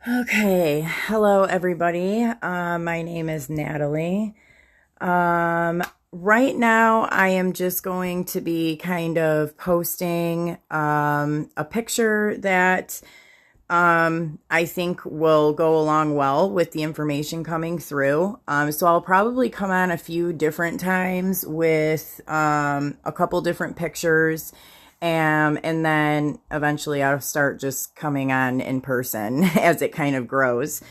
Okay, hello everybody. My name is Natalie. Right now, I am just going to be kind of posting a picture that I think will go along well with the information coming through. So I'll probably come on a few different times with a couple different pictures. And then eventually I'll start just coming on in person as it kind of grows.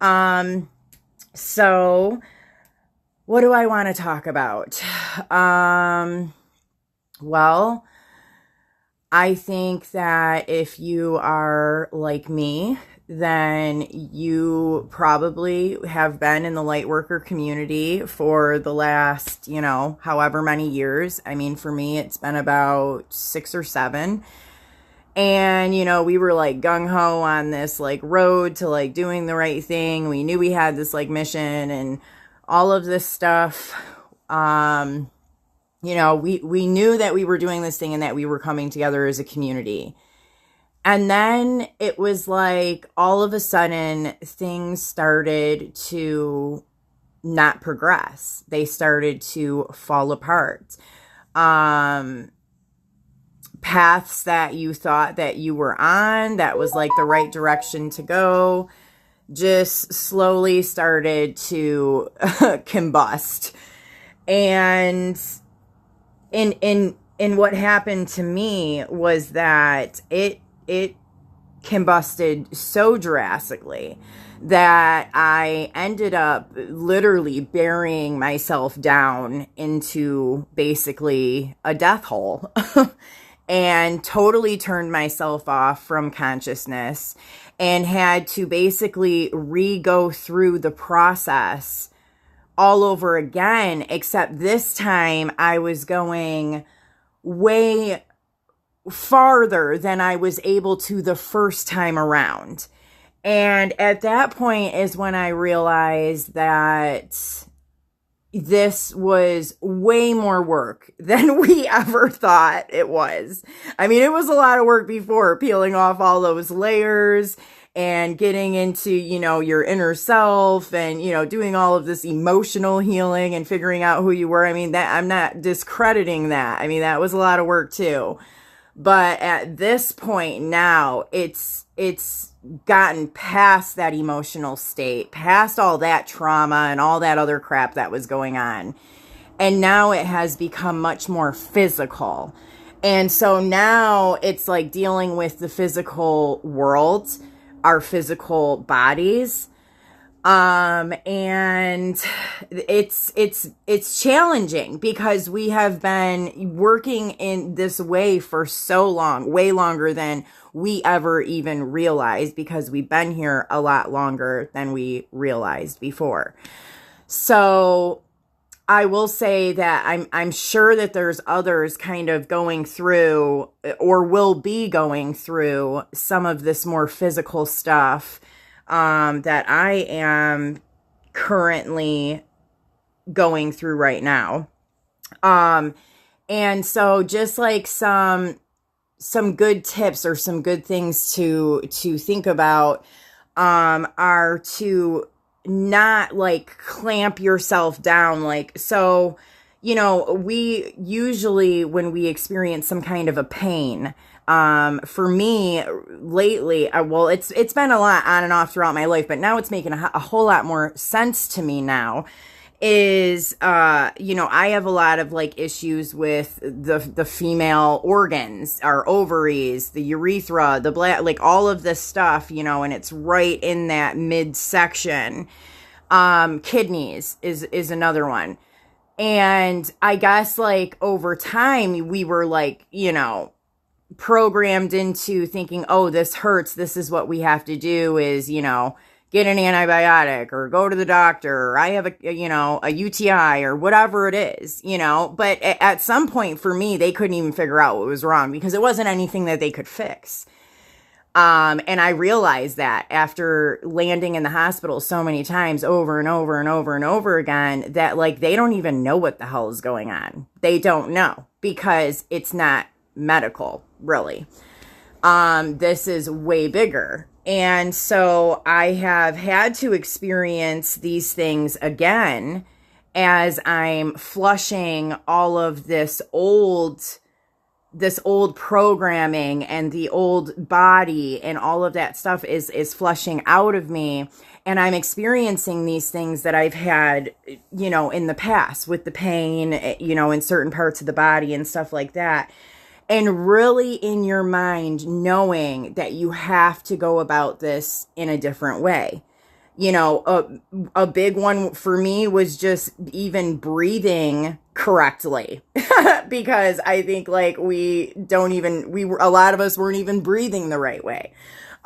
Um, so what do I want to talk about? Um, well, I think that if you are like me, then you probably have been in the light worker community for the last, however many years. I mean, for me, it's been about 6 or 7. And, we were like gung ho on this like road to like doing the right thing. We knew we had this like mission and all of this stuff. We knew that we were doing this thing and that we were coming together as a community. And then it was like all of a sudden things started to not progress. They started to fall apart. Paths that you thought that you were on, that was like the right direction to go, just slowly started to combust. And in what happened to me was that it combusted so drastically that I ended up literally burying myself down into basically a death hole and totally turned myself off from consciousness and had to basically re-go through the process all over again, except this time I was going way farther than I was able to the first time around. And at that point is when I realized that this was way more work than we ever thought it was. I mean, it was a lot of work before, peeling off all those layers and getting into, your inner self and, doing all of this emotional healing and figuring out who you were. I mean, that I'm not discrediting that. I mean, that was a lot of work too. But at this point now, it's gotten past that emotional state, past all that trauma and all that other crap that was going on. And now it has become much more physical. And so now it's like dealing with the physical world, our physical bodies. And it's challenging because we have been working in this way for so long, way longer than we ever even realized, because we've been here a lot longer than we realized before. So I will say that I'm sure that there's others kind of going through or will be going through some of this more physical stuff that I am currently going through right now. And so just like some good tips or some good things to think about, are to not like clamp yourself down. Like, so, we usually, when we experience some kind of a pain, for me lately, well, it's been a lot on and off throughout my life, but now it's making a whole lot more sense to me now, is, I have a lot of like issues with the female organs, our ovaries, the urethra, the bladder, like all of this stuff, and it's right in that midsection. Kidneys is another one. And I guess like over time we were like, programmed into thinking, oh, this hurts. This is what we have to do is, get an antibiotic or go to the doctor, or I have a UTI or whatever it is, but at some point for me, they couldn't even figure out what was wrong because it wasn't anything that they could fix. And I realized that after landing in the hospital so many times over and over and over and over again, that like, they don't even know what the hell is going on. They don't know because it's not medical, really. This is way bigger. And so I have had to experience these things again as I'm flushing all of this old programming, and the old body and all of that stuff is flushing out of me. And I'm experiencing these things that I've had, in the past with the pain, in certain parts of the body and stuff like that. And really in your mind, knowing that you have to go about this in a different way. A big one for me was just even breathing correctly because I think like a lot of us weren't even breathing the right way.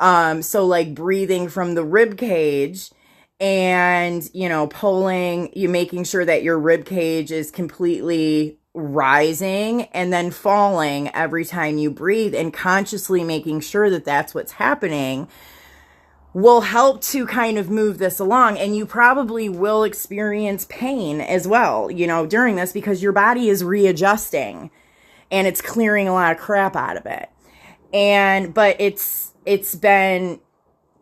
So like breathing from the rib cage and, making sure that your rib cage is completely rising and then falling every time you breathe, and consciously making sure that that's what's happening will help to kind of move this along. And you probably will experience pain as well, during this, because your body is readjusting and it's clearing a lot of crap out of it. But it's been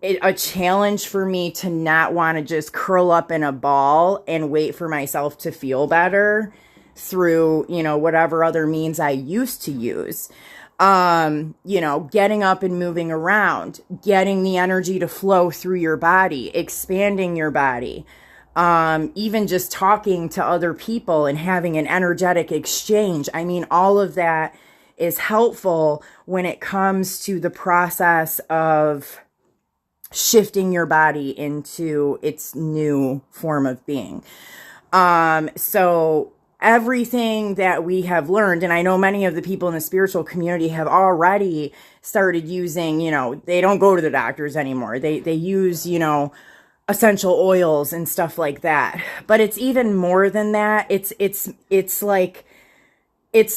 a challenge for me to not want to just curl up in a ball and wait for myself to feel better through, whatever other means I used to use. Getting up and moving around, getting the energy to flow through your body, expanding your body, even just talking to other people and having an energetic exchange. I mean, all of that is helpful when it comes to the process of shifting your body into its new form of being. So everything that we have learned, and I know many of the people in the spiritual community have already started using, they don't go to the doctors anymore. They use, essential oils and stuff like that. But it's even more than that. It's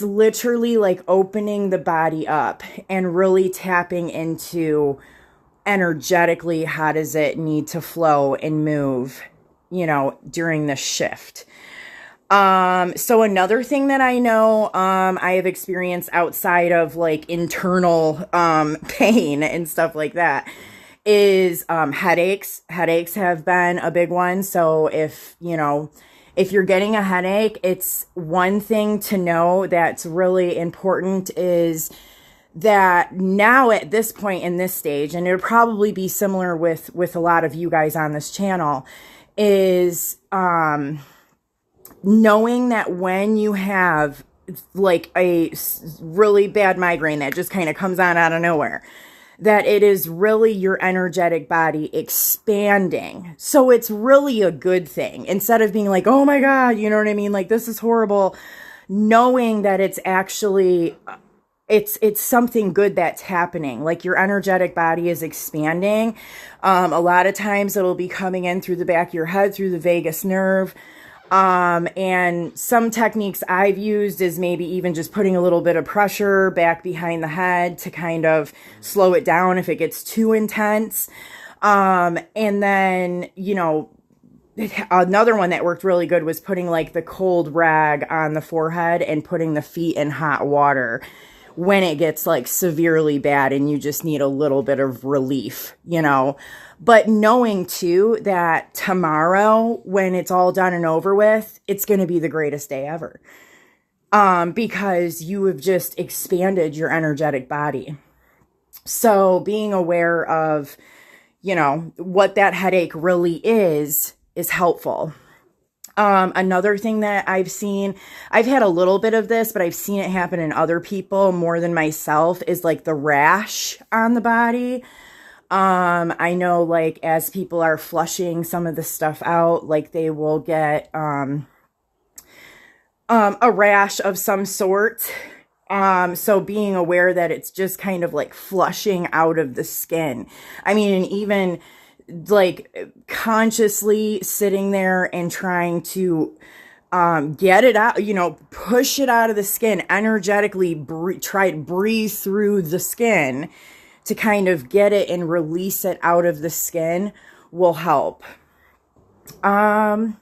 literally like opening the body up and really tapping into energetically, how does it need to flow and move, during the shift. So another thing that I know, I have experienced outside of like internal, pain and stuff like that is, headaches. Headaches have been a big one. So if you're getting a headache, it's one thing to know that's really important is that now at this point in this stage, and it'll probably be similar with a lot of you guys on this channel, is, knowing that when you have like a really bad migraine that just kind of comes on out of nowhere, that it is really your energetic body expanding. So it's really a good thing, instead of being like, oh my God, you know what I mean? Like, this is horrible. Knowing that it's actually, it's something good that's happening. Like your energetic body is expanding. A lot of times it'll be coming in through the back of your head, through the vagus nerve. And some techniques I've used is maybe even just putting a little bit of pressure back behind the head to kind of slow it down if it gets too intense. And then, another one that worked really good was putting like the cold rag on the forehead and putting the feet in hot water when it gets like severely bad and you just need a little bit of relief, But knowing too that tomorrow, when it's all done and over with, it's going to be the greatest day ever. Because you have just expanded your energetic body. So being aware of, what that headache really is helpful. Another thing that I've seen, I've had a little bit of this, but I've seen it happen in other people more than myself, is like the rash on the body. I know like as people are flushing some of the stuff out, like they will get, a rash of some sort. So being aware that it's just kind of like flushing out of the skin. I mean, even like consciously sitting there and trying to, get it out, push it out of the skin, energetically try to breathe through the skin to kind of get it and release it out of the skin will help. Yeah,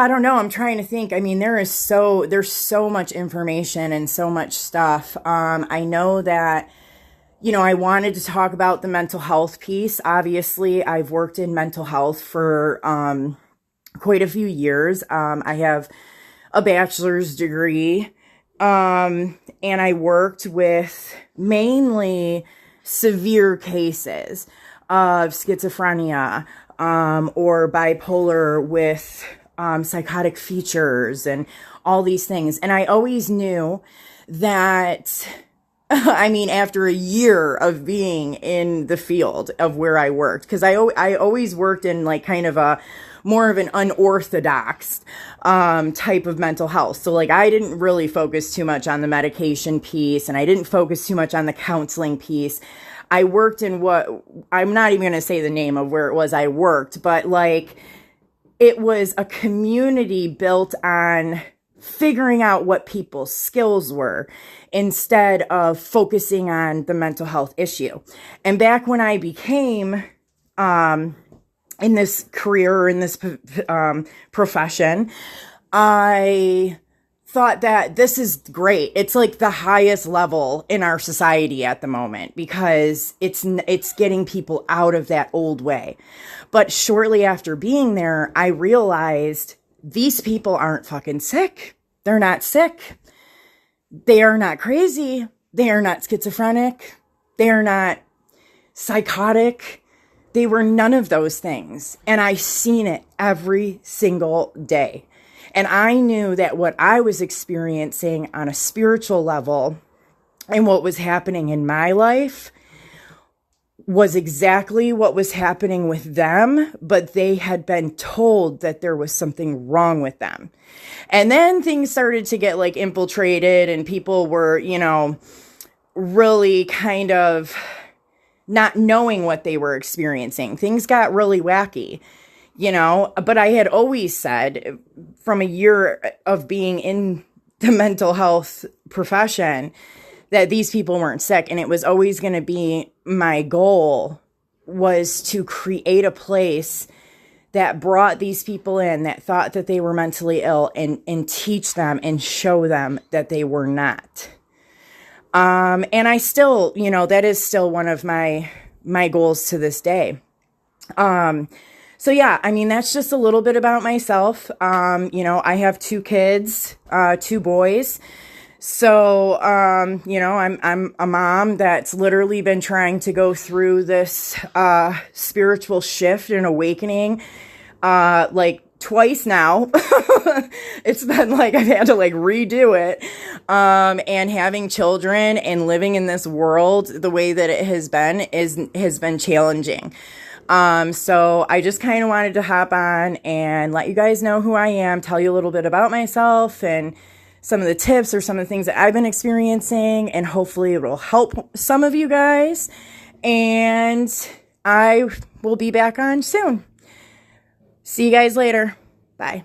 I don't know. I'm trying to think. I mean, there's so much information and so much stuff. I know that, I wanted to talk about the mental health piece. Obviously, I've worked in mental health for quite a few years. I have a bachelor's degree, and I worked with mainly severe cases of schizophrenia or bipolar with psychotic features and all these things. And I always knew that, after a year of being in the field of where I worked, because I always worked in like kind of a more of an unorthodox type of mental health. So like I didn't really focus too much on the medication piece, and I didn't focus too much on the counseling piece. I worked in what, I'm not even going to say the name of where it was I worked, but like it was a community built on figuring out what people's skills were instead of focusing on the mental health issue. And back when I became in this career, in this profession, I thought that this is great. It's like the highest level in our society at the moment because it's getting people out of that old way. But shortly after being there, I realized these people aren't fucking sick. They're not sick. They are not crazy. They are not schizophrenic. They are not psychotic. They were none of those things. And I seen it every single day. And I knew that what I was experiencing on a spiritual level and what was happening in my life was exactly what was happening with them, but they had been told that there was something wrong with them. And then things started to get like infiltrated and people were, really kind of not knowing what they were experiencing. Things got really wacky, but I had always said from a year of being in the mental health profession that these people weren't sick. And it was always going to be my goal was to create a place that brought these people in that thought that they were mentally ill and teach them and show them that they were not. And I still, that is still one of my goals to this day. So yeah, that's just a little bit about myself. I have 2 kids, 2 boys. So, I'm a mom that's literally been trying to go through this, spiritual shift and awakening, like twice now. It's been like, I've had to like redo it. And having children and living in this world the way that it has been challenging. So I just kind of wanted to hop on and let you guys know who I am, tell you a little bit about myself and some of the tips or some of the things that I've been experiencing, and hopefully it will help some of you guys. And I will be back on soon. See you guys later. Bye.